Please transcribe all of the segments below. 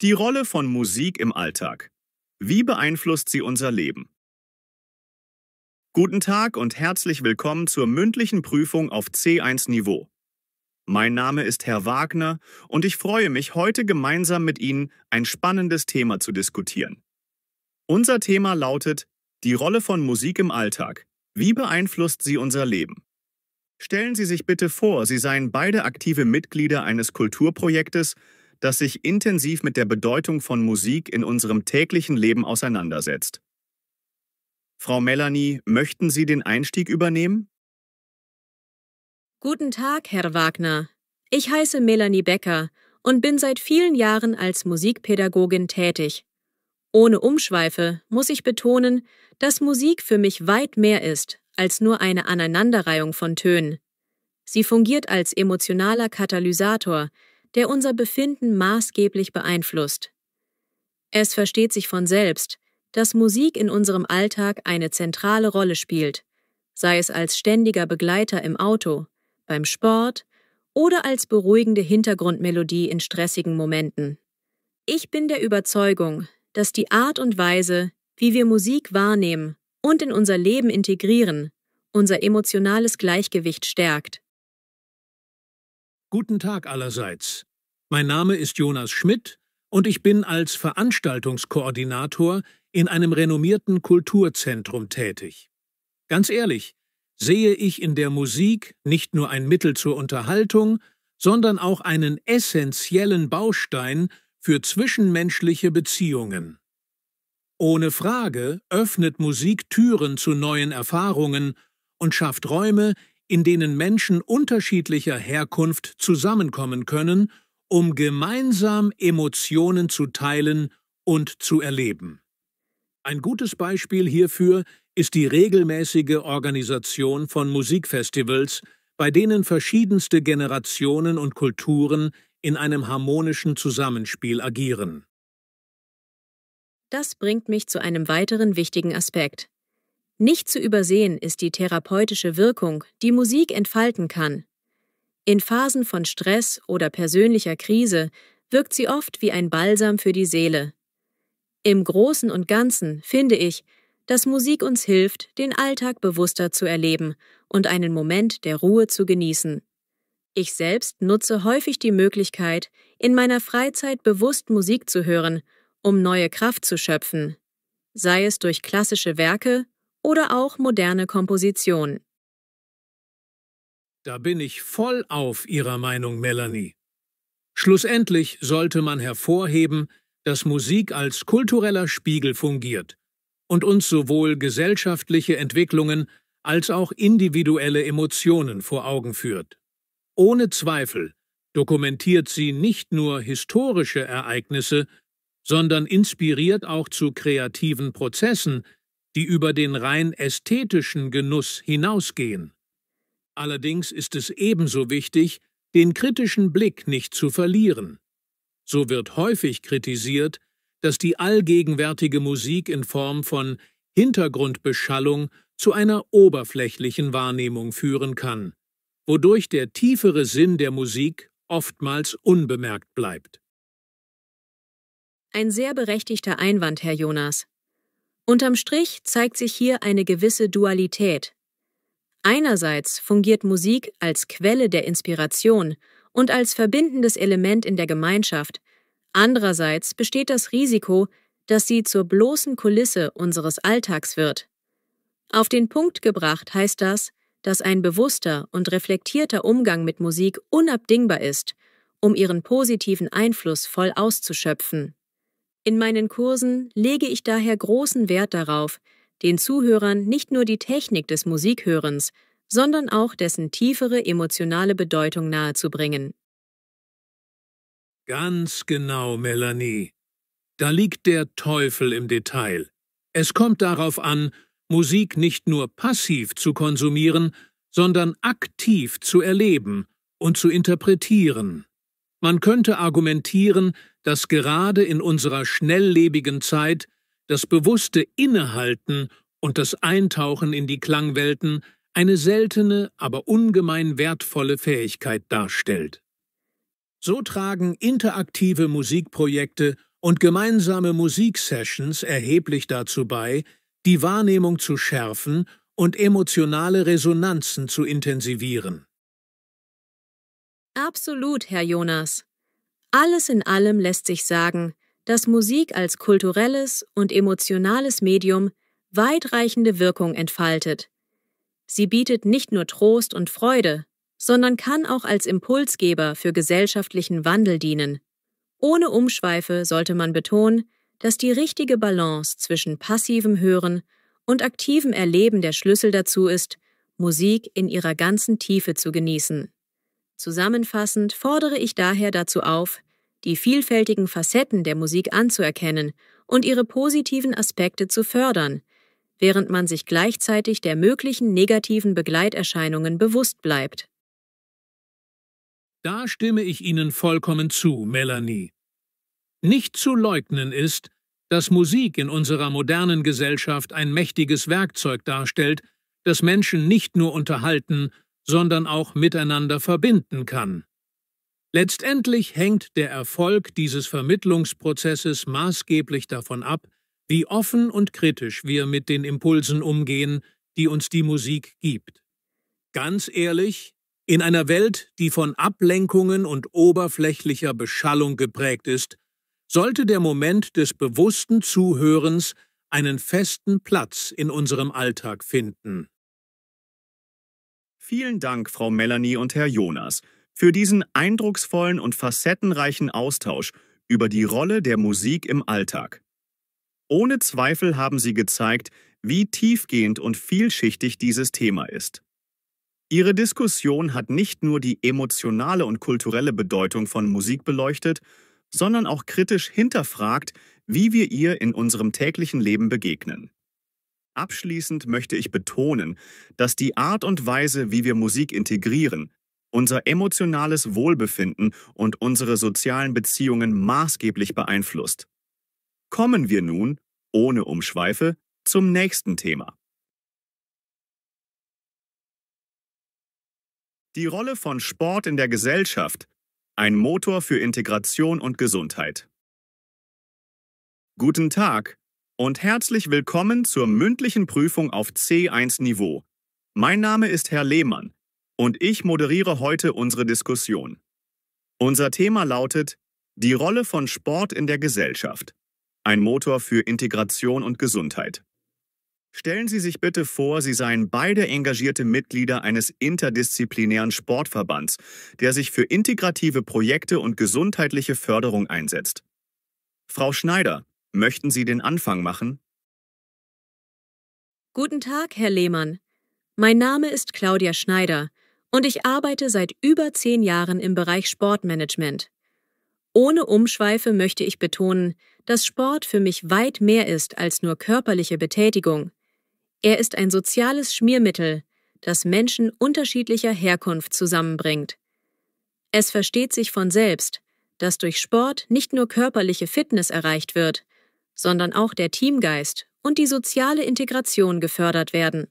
Die Rolle von Musik im Alltag. Wie beeinflusst sie unser Leben? Guten Tag und herzlich willkommen zur mündlichen Prüfung auf C1-Niveau. Mein Name ist Herr Wagner und ich freue mich, heute gemeinsam mit Ihnen ein spannendes Thema zu diskutieren. Unser Thema lautet: Die Rolle von Musik im Alltag. Wie beeinflusst sie unser Leben? Stellen Sie sich bitte vor, Sie seien beide aktive Mitglieder eines Kulturprojektes, das sich intensiv mit der Bedeutung von Musik in unserem täglichen Leben auseinandersetzt. Frau Melanie, möchten Sie den Einstieg übernehmen? Guten Tag, Herr Wagner. Ich heiße Melanie Becker und bin seit vielen Jahren als Musikpädagogin tätig. Ohne Umschweife muss ich betonen, dass Musik für mich weit mehr ist als nur eine Aneinanderreihung von Tönen. Sie fungiert als emotionaler Katalysator, der unser Befinden maßgeblich beeinflusst. Es versteht sich von selbst, dass Musik in unserem Alltag eine zentrale Rolle spielt, sei es als ständiger Begleiter im Auto, beim Sport oder als beruhigende Hintergrundmelodie in stressigen Momenten. Ich bin der Überzeugung, dass die Art und Weise, wie wir Musik wahrnehmen und in unser Leben integrieren, unser emotionales Gleichgewicht stärkt. Guten Tag allerseits. Mein Name ist Jonas Schmidt und ich bin als Veranstaltungskoordinator in einem renommierten Kulturzentrum tätig. Ganz ehrlich, sehe ich in der Musik nicht nur ein Mittel zur Unterhaltung, sondern auch einen essentiellen Baustein für zwischenmenschliche Beziehungen. Ohne Frage öffnet Musik Türen zu neuen Erfahrungen und schafft Räume, in denen Menschen unterschiedlicher Herkunft zusammenkommen können, um gemeinsam Emotionen zu teilen und zu erleben. Ein gutes Beispiel hierfür ist die regelmäßige Organisation von Musikfestivals, bei denen verschiedenste Generationen und Kulturen in einem harmonischen Zusammenspiel agieren. Das bringt mich zu einem weiteren wichtigen Aspekt. Nicht zu übersehen ist die therapeutische Wirkung, die Musik entfalten kann. In Phasen von Stress oder persönlicher Krise wirkt sie oft wie ein Balsam für die Seele. Im Großen und Ganzen finde ich, dass Musik uns hilft, den Alltag bewusster zu erleben und einen Moment der Ruhe zu genießen. Ich selbst nutze häufig die Möglichkeit, in meiner Freizeit bewusst Musik zu hören, um neue Kraft zu schöpfen, sei es durch klassische Werke oder auch moderne Komposition. Da bin ich voll auf Ihrer Meinung, Melanie. Schlussendlich sollte man hervorheben, dass Musik als kultureller Spiegel fungiert und uns sowohl gesellschaftliche Entwicklungen als auch individuelle Emotionen vor Augen führt. Ohne Zweifel dokumentiert sie nicht nur historische Ereignisse, sondern inspiriert auch zu kreativen Prozessen, die über den rein ästhetischen Genuss hinausgehen. Allerdings ist es ebenso wichtig, den kritischen Blick nicht zu verlieren. So wird häufig kritisiert, dass die allgegenwärtige Musik in Form von Hintergrundbeschallung zu einer oberflächlichen Wahrnehmung führen kann, wodurch der tiefere Sinn der Musik oftmals unbemerkt bleibt. Ein sehr berechtigter Einwand, Herr Jonas. Unterm Strich zeigt sich hier eine gewisse Dualität. Einerseits fungiert Musik als Quelle der Inspiration und als verbindendes Element in der Gemeinschaft. Andererseits besteht das Risiko, dass sie zur bloßen Kulisse unseres Alltags wird. Auf den Punkt gebracht heißt das, dass ein bewusster und reflektierter Umgang mit Musik unabdingbar ist, um ihren positiven Einfluss voll auszuschöpfen. In meinen Kursen lege ich daher großen Wert darauf, den Zuhörern nicht nur die Technik des Musikhörens, sondern auch dessen tiefere emotionale Bedeutung nahezubringen. Ganz genau, Melanie. Da liegt der Teufel im Detail. Es kommt darauf an, Musik nicht nur passiv zu konsumieren, sondern aktiv zu erleben und zu interpretieren. Man könnte argumentieren, dass gerade in unserer schnelllebigen Zeit das bewusste Innehalten und das Eintauchen in die Klangwelten eine seltene, aber ungemein wertvolle Fähigkeit darstellt. So tragen interaktive Musikprojekte und gemeinsame Musiksessions erheblich dazu bei, die Wahrnehmung zu schärfen und emotionale Resonanzen zu intensivieren. Absolut, Herr Jonas. Alles in allem lässt sich sagen, dass Musik als kulturelles und emotionales Medium weitreichende Wirkung entfaltet. Sie bietet nicht nur Trost und Freude, sondern kann auch als Impulsgeber für gesellschaftlichen Wandel dienen. Ohne Umschweife sollte man betonen, dass die richtige Balance zwischen passivem Hören und aktivem Erleben der Schlüssel dazu ist, Musik in ihrer ganzen Tiefe zu genießen. Zusammenfassend fordere ich daher dazu auf, die vielfältigen Facetten der Musik anzuerkennen und ihre positiven Aspekte zu fördern, während man sich gleichzeitig der möglichen negativen Begleiterscheinungen bewusst bleibt. Da stimme ich Ihnen vollkommen zu, Melanie. Nicht zu leugnen ist, dass Musik in unserer modernen Gesellschaft ein mächtiges Werkzeug darstellt, das Menschen nicht nur unterhalten, sondern auch miteinander verbinden kann. Letztendlich hängt der Erfolg dieses Vermittlungsprozesses maßgeblich davon ab, wie offen und kritisch wir mit den Impulsen umgehen, die uns die Musik gibt. Ganz ehrlich, in einer Welt, die von Ablenkungen und oberflächlicher Beschallung geprägt ist, sollte der Moment des bewussten Zuhörens einen festen Platz in unserem Alltag finden. Vielen Dank, Frau Melanie und Herr Jonas, für diesen eindrucksvollen und facettenreichen Austausch über die Rolle der Musik im Alltag. Ohne Zweifel haben Sie gezeigt, wie tiefgehend und vielschichtig dieses Thema ist. Ihre Diskussion hat nicht nur die emotionale und kulturelle Bedeutung von Musik beleuchtet, sondern auch kritisch hinterfragt, wie wir ihr in unserem täglichen Leben begegnen. Abschließend möchte ich betonen, dass die Art und Weise, wie wir Musik integrieren, unser emotionales Wohlbefinden und unsere sozialen Beziehungen maßgeblich beeinflusst. Kommen wir nun, ohne Umschweife, zum nächsten Thema. Die Rolle von Sport in der Gesellschaft, ein Motor für Integration und Gesundheit. Guten Tag und herzlich willkommen zur mündlichen Prüfung auf C1-Niveau. Mein Name ist Herr Lehmann und ich moderiere heute unsere Diskussion. Unser Thema lautet: Die Rolle von Sport in der Gesellschaft, ein Motor für Integration und Gesundheit. Stellen Sie sich bitte vor, Sie seien beide engagierte Mitglieder eines interdisziplinären Sportverbands, der sich für integrative Projekte und gesundheitliche Förderung einsetzt. Frau Schneider, möchten Sie den Anfang machen? Guten Tag, Herr Lehmann. Mein Name ist Claudia Schneider und ich arbeite seit über 10 Jahren im Bereich Sportmanagement. Ohne Umschweife möchte ich betonen, dass Sport für mich weit mehr ist als nur körperliche Betätigung. Er ist ein soziales Schmiermittel, das Menschen unterschiedlicher Herkunft zusammenbringt. Es versteht sich von selbst, dass durch Sport nicht nur körperliche Fitness erreicht wird, sondern auch der Teamgeist und die soziale Integration gefördert werden.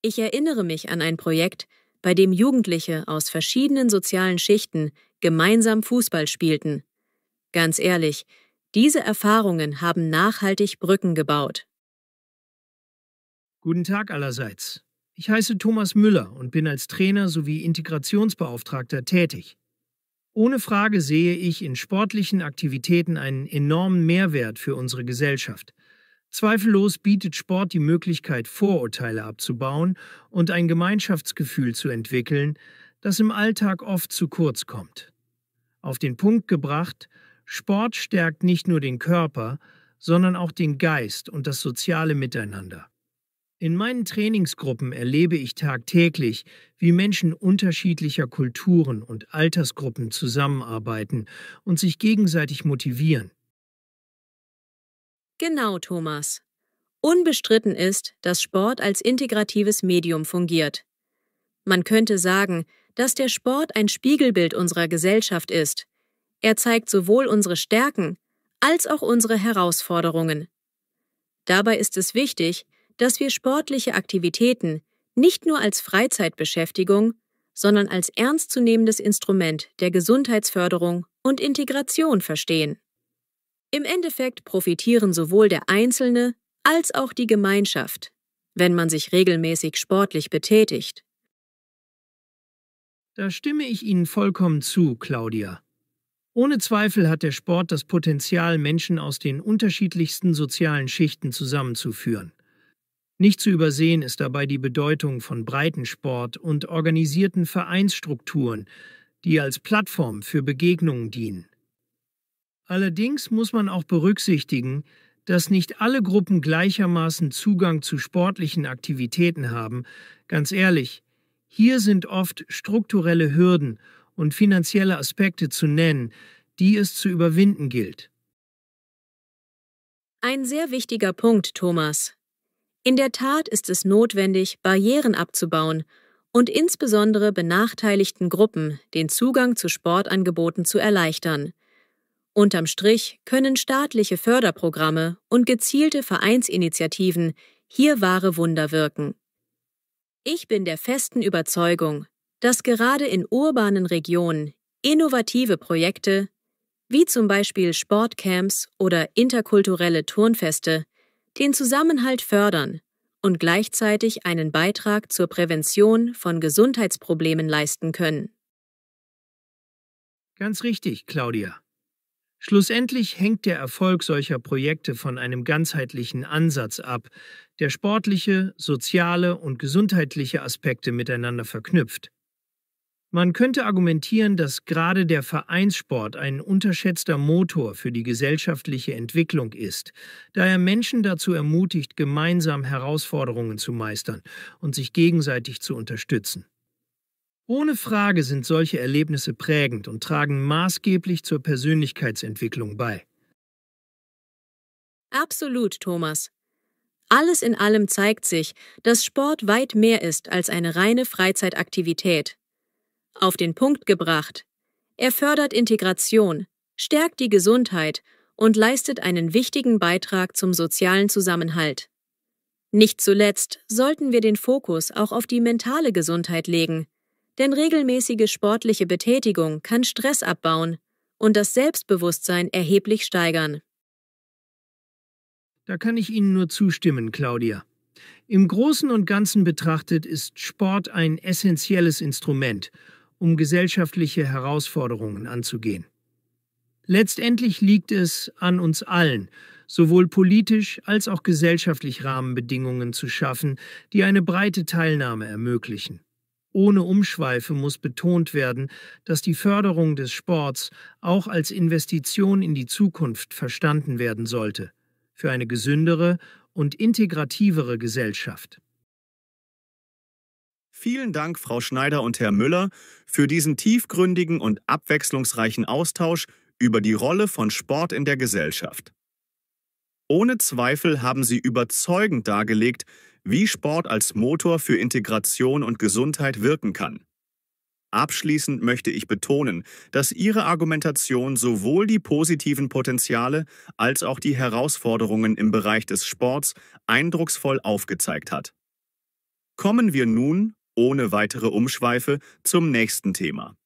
Ich erinnere mich an ein Projekt, bei dem Jugendliche aus verschiedenen sozialen Schichten gemeinsam Fußball spielten. Ganz ehrlich, diese Erfahrungen haben nachhaltig Brücken gebaut. Guten Tag allerseits. Ich heiße Thomas Müller und bin als Trainer sowie Integrationsbeauftragter tätig. Ohne Frage sehe ich in sportlichen Aktivitäten einen enormen Mehrwert für unsere Gesellschaft. Zweifellos bietet Sport die Möglichkeit, Vorurteile abzubauen und ein Gemeinschaftsgefühl zu entwickeln, das im Alltag oft zu kurz kommt. Auf den Punkt gebracht: Sport stärkt nicht nur den Körper, sondern auch den Geist und das soziale Miteinander. In meinen Trainingsgruppen erlebe ich tagtäglich, wie Menschen unterschiedlicher Kulturen und Altersgruppen zusammenarbeiten und sich gegenseitig motivieren. Genau, Thomas. Unbestritten ist, dass Sport als integratives Medium fungiert. Man könnte sagen, dass der Sport ein Spiegelbild unserer Gesellschaft ist. Er zeigt sowohl unsere Stärken als auch unsere Herausforderungen. Dabei ist es wichtig, dass wir sportliche Aktivitäten nicht nur als Freizeitbeschäftigung, sondern als ernstzunehmendes Instrument der Gesundheitsförderung und Integration verstehen. Im Endeffekt profitieren sowohl der Einzelne als auch die Gemeinschaft, wenn man sich regelmäßig sportlich betätigt. Da stimme ich Ihnen vollkommen zu, Claudia. Ohne Zweifel hat der Sport das Potenzial, Menschen aus den unterschiedlichsten sozialen Schichten zusammenzuführen. Nicht zu übersehen ist dabei die Bedeutung von Breitensport und organisierten Vereinsstrukturen, die als Plattform für Begegnungen dienen. Allerdings muss man auch berücksichtigen, dass nicht alle Gruppen gleichermaßen Zugang zu sportlichen Aktivitäten haben. Ganz ehrlich, hier sind oft strukturelle Hürden und finanzielle Aspekte zu nennen, die es zu überwinden gilt. Ein sehr wichtiger Punkt, Thomas. In der Tat ist es notwendig, Barrieren abzubauen und insbesondere benachteiligten Gruppen den Zugang zu Sportangeboten zu erleichtern. Unterm Strich können staatliche Förderprogramme und gezielte Vereinsinitiativen hier wahre Wunder wirken. Ich bin der festen Überzeugung, dass gerade in urbanen Regionen innovative Projekte, wie zum Beispiel Sportcamps oder interkulturelle Turnfeste, den Zusammenhalt fördern und gleichzeitig einen Beitrag zur Prävention von Gesundheitsproblemen leisten können. Ganz richtig, Claudia. Schlussendlich hängt der Erfolg solcher Projekte von einem ganzheitlichen Ansatz ab, der sportliche, soziale und gesundheitliche Aspekte miteinander verknüpft. Man könnte argumentieren, dass gerade der Vereinssport ein unterschätzter Motor für die gesellschaftliche Entwicklung ist, da er Menschen dazu ermutigt, gemeinsam Herausforderungen zu meistern und sich gegenseitig zu unterstützen. Ohne Frage sind solche Erlebnisse prägend und tragen maßgeblich zur Persönlichkeitsentwicklung bei. Absolut, Thomas. Alles in allem zeigt sich, dass Sport weit mehr ist als eine reine Freizeitaktivität. Auf den Punkt gebracht: Er fördert Integration, stärkt die Gesundheit und leistet einen wichtigen Beitrag zum sozialen Zusammenhalt. Nicht zuletzt sollten wir den Fokus auch auf die mentale Gesundheit legen, denn regelmäßige sportliche Betätigung kann Stress abbauen und das Selbstbewusstsein erheblich steigern. Da kann ich Ihnen nur zustimmen, Claudia. Im Großen und Ganzen betrachtet ist Sport ein essentielles Instrument, um gesellschaftliche Herausforderungen anzugehen. Letztendlich liegt es an uns allen, sowohl politisch als auch gesellschaftlich Rahmenbedingungen zu schaffen, die eine breite Teilnahme ermöglichen. Ohne Umschweife muss betont werden, dass die Förderung des Sports auch als Investition in die Zukunft verstanden werden sollte, für eine gesündere und integrativere Gesellschaft. Vielen Dank, Frau Schneider und Herr Müller, für diesen tiefgründigen und abwechslungsreichen Austausch über die Rolle von Sport in der Gesellschaft. Ohne Zweifel haben Sie überzeugend dargelegt, wie Sport als Motor für Integration und Gesundheit wirken kann. Abschließend möchte ich betonen, dass Ihre Argumentation sowohl die positiven Potenziale als auch die Herausforderungen im Bereich des Sports eindrucksvoll aufgezeigt hat. Kommen wir nun, ohne weitere Umschweife, zum nächsten Thema.